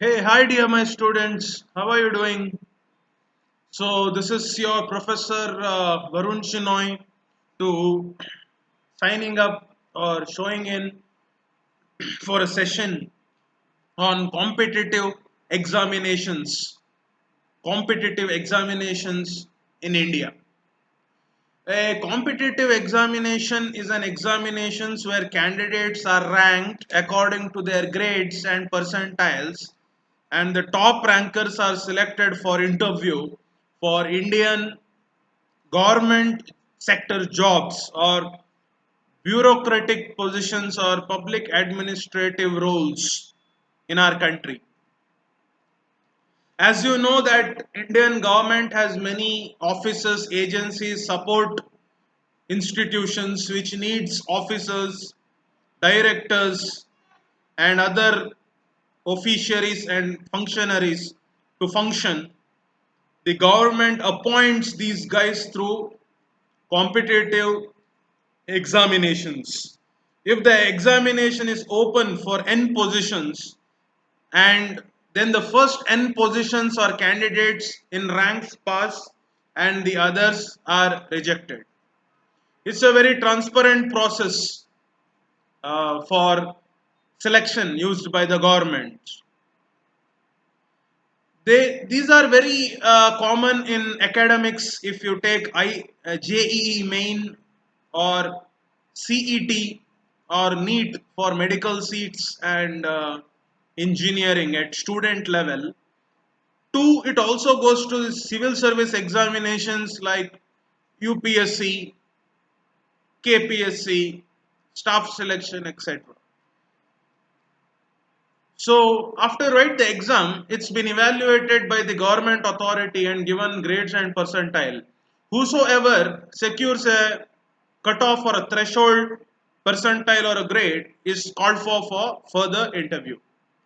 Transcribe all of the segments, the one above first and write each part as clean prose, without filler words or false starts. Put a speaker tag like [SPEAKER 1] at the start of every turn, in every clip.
[SPEAKER 1] Hey, hi, dear my students. How are you doing? So, this is your Professor Varun Shinoy to signing up or showing in for a session on competitive examinations in India. A competitive examination is an examinations where candidates are ranked according to their grades and percentiles, and the top rankers are selected for interview for Indian government sector jobs or bureaucratic positions or public administrative roles in our country. As you know that Indian government has many offices, agencies, support institutions which needs officers, directors and other officiaries and functionaries to function. The government appoints these guys through competitive examinations. If the examination is open for n positions, and then the first n positions are candidates in ranks pass and the others are rejected. It's a very transparent process for selection used by the government. These are very common in academics. If you take JEE main or CET or NEET for medical seats and engineering at student level. Two, it also goes to the civil service examinations like UPSC, KPSC, staff selection, etc. So after write the exam, it's been evaluated by the government authority and given grades and percentile. Whosoever secures a cutoff or a threshold percentile or a grade is called for further interview.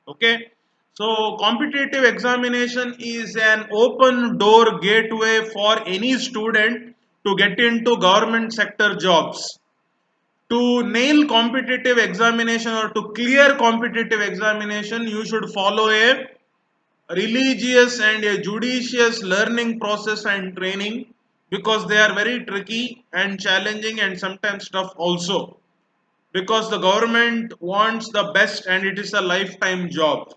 [SPEAKER 1] Okay. So competitive examination is an open door gateway for any student to get into government sector jobs. To nail competitive examination or to clear competitive examination, you should follow a religious and a judicious learning process and training, because they are very tricky and challenging and sometimes tough also, because the government wants the best and it is a lifetime job.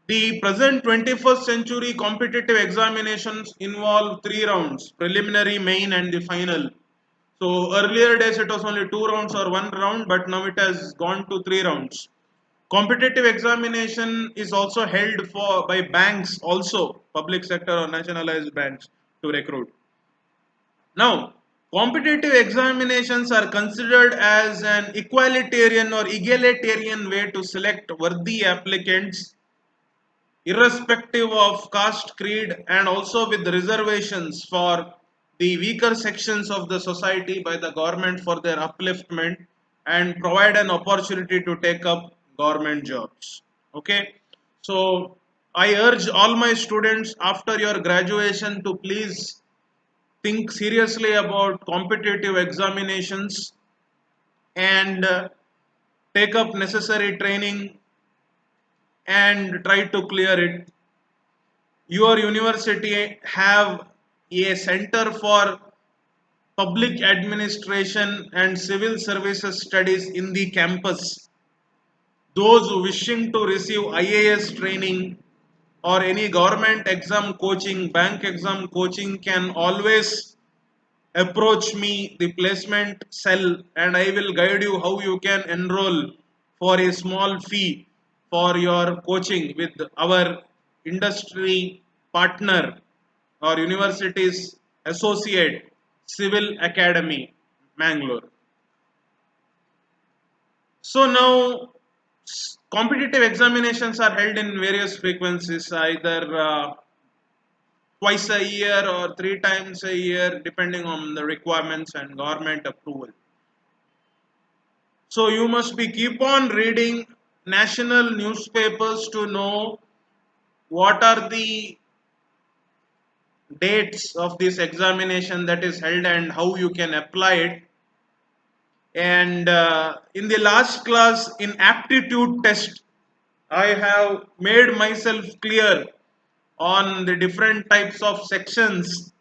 [SPEAKER 1] The present 21st century competitive examinations involve three rounds: preliminary, main, and the final. So earlier days it was only two rounds or one round, but now it has gone to three rounds. Competitive examination is also held for by banks, also public sector or nationalized banks, to recruit. Now, competitive examinations are considered as an equalitarian or egalitarian way to select worthy applicants irrespective of caste, creed, and also with reservations for the weaker sections of the society by the government for their upliftment and provide an opportunity to take up government jobs. Okay, so I urge all my students after your graduation to please think seriously about competitive examinations and take up necessary training and try to clear it. Your university have a center for public administration and civil services studies in the campus. Those wishing to receive IAS training or any government exam coaching, bank exam coaching can always approach me, the placement cell, and I will guide you how you can enroll for a small fee for your coaching with our industry partner or university's associate, Civil Academy, Mangalore. So now competitive examinations are held in various frequencies, either twice a year or three times a year, depending on the requirements and government approval. So you must be keep on reading national newspapers to know what are the dates of this examination that is held and how you can apply it. And in the last class in aptitude test, I have made myself clear on the different types of sections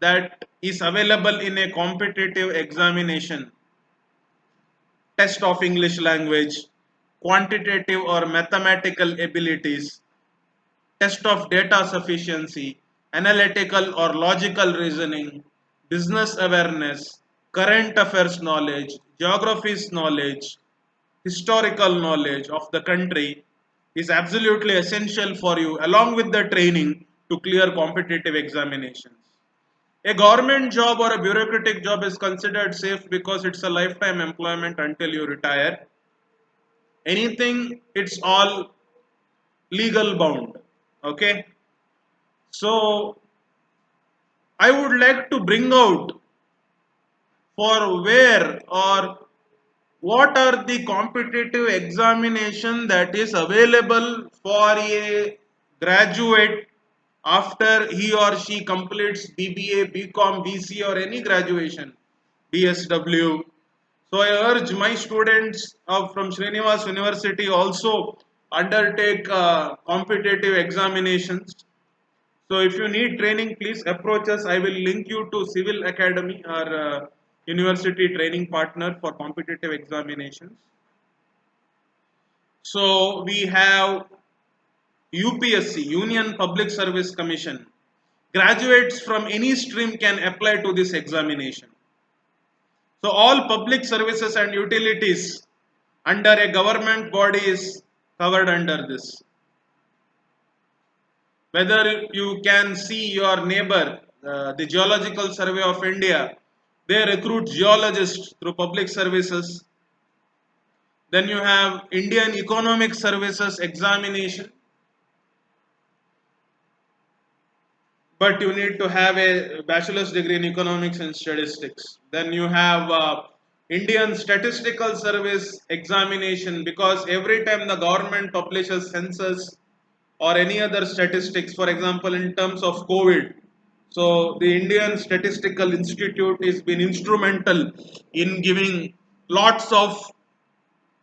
[SPEAKER 1] that is available in a competitive examination: test of English language, quantitative or mathematical abilities, test of data sufficiency, analytical or logical reasoning, business awareness, current affairs knowledge, geography's knowledge, historical knowledge of the country is absolutely essential for you along with the training to clear competitive examinations. A government job or a bureaucratic job is considered safe because it's a lifetime employment until you retire. Anything, it's all legal bound. Okay, so I would like to bring out for where or what are the competitive examination that is available for a graduate after he or she completes BBA, BCom, BC or any graduation, BSW. So I urge my students from Srinivas University also undertake competitive examinations. So if you need training, please approach us. I will link you to Civil Academy, our university training partner for competitive examinations. So we have UPSC, Union Public Service Commission. Graduates from any stream can apply to this examination. So all public services and utilities under a government body is covered under this. Whether you can see your neighbor, the Geological Survey of India, they recruit geologists through public services. Then you have Indian Economic Services examination, but you need to have a bachelor's degree in economics and statistics. Then you have Indian Statistical Service examination, because every time the government publishes census or any other statistics, for example, in terms of COVID, so the Indian Statistical Institute has been instrumental in giving lots of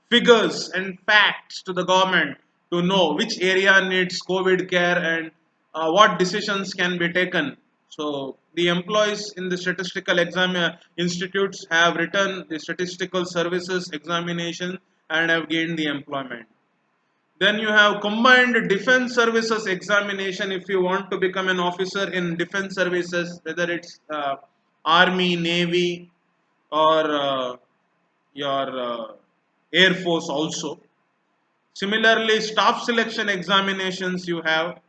[SPEAKER 1] figures and facts to the government to know which area needs COVID care and what decisions can be taken. So the employees in the statistical exam institutes have written the statistical services examination and have gained the employment. Then you have combined defense services examination if you want to become an officer in defense services, whether it's army, navy, or your air force also. Similarly, staff selection examinations you have.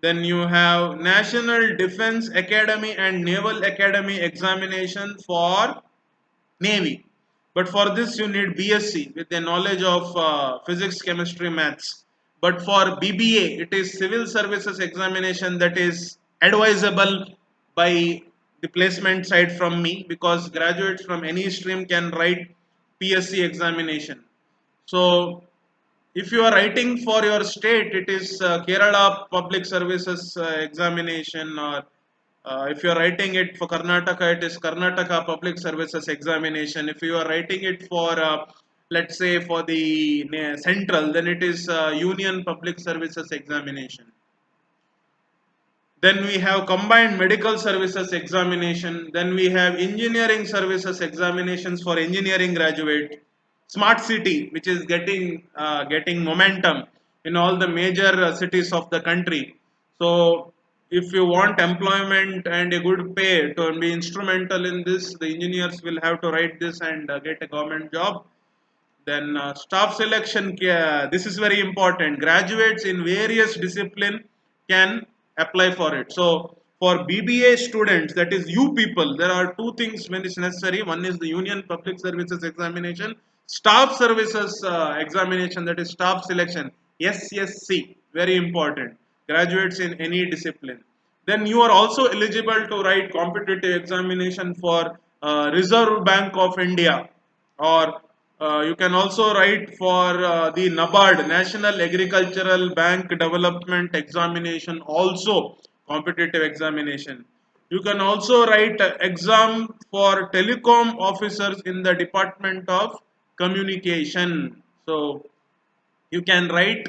[SPEAKER 1] Then you have National Defense Academy and Naval Academy examination for Navy. But for this you need BSc with a knowledge of physics, chemistry, maths. But for BBA, it is civil services examination that is advisable by the placement side from me, because graduates from any stream can write PSC examination. So if you are writing for your state, it is Kerala Public Services examination, or if you are writing it for Karnataka, it is Karnataka Public Services examination. If you are writing it for, let's say, for the central, then it is Union Public Services examination. Then we have combined medical services examination. Then we have engineering services examinations for engineering graduate. Smart city, which is getting momentum in all the major cities of the country. So if you want employment and a good pay to be instrumental in this, the engineers will have to write this and get a government job. Then staff selection, this is very important. Graduates in various discipline can apply for it. So for BBA students, that is you people, there are two things when it's necessary. One is the Union Public Services examination, staff services examination, that is staff selection, SSC, very important. Graduates in any discipline. Then you are also eligible to write competitive examination for Reserve Bank of India, or you can also write for the NABARD, National Agricultural Bank Development Examination, also competitive examination. You can also write exam for telecom officers in the Department of Communication. So You can write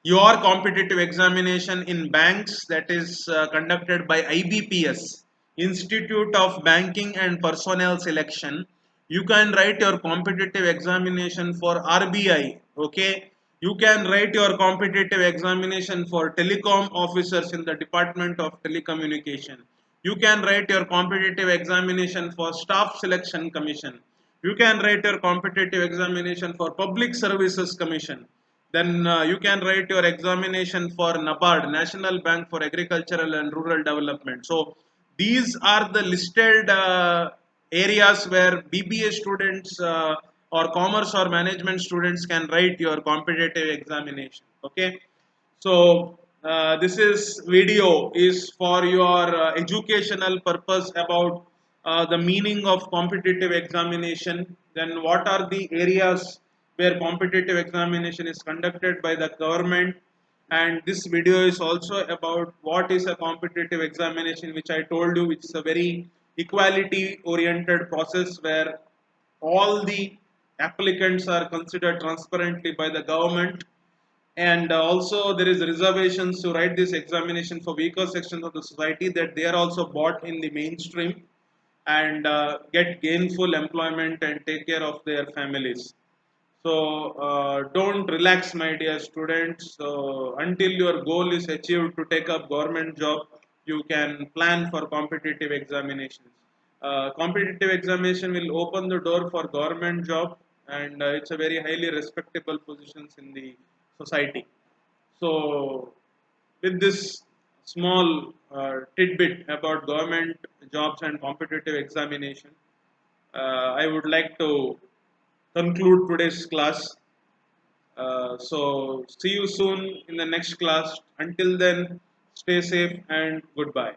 [SPEAKER 1] your competitive examination in banks, that is conducted by IBPS, Institute of Banking and Personnel Selection. You can write your competitive examination for RBI. Okay, you can write your competitive examination for telecom officers in the Department of Telecommunication. You can write your competitive examination for Staff Selection Commission. You can write your competitive examination for Public Services Commission. Then you can write your examination for NABARD, National Bank for Agricultural and Rural Development. So these are the listed areas where BBA students or commerce or management students can write your competitive examination. Okay, so this is video is for your educational purpose about the meaning of competitive examination. Then what are the areas where competitive examination is conducted by the government? And this video is also about what is a competitive examination, which I told you, which is a very equality oriented process where all the applicants are considered transparently by the government, and also there is reservations to write this examination for weaker sections of the society, that they are also brought in the mainstream and get gainful employment and take care of their families. So don't relax, my dear students. So until your goal is achieved to take up government job, you can plan for competitive examinations. Competitive examination will open the door for government job, and it's a very highly respectable positions in the society. So with this small tidbit about government jobs and competitive examination, I would like to conclude today's class. So see you soon in the next class. Until then, stay safe and goodbye.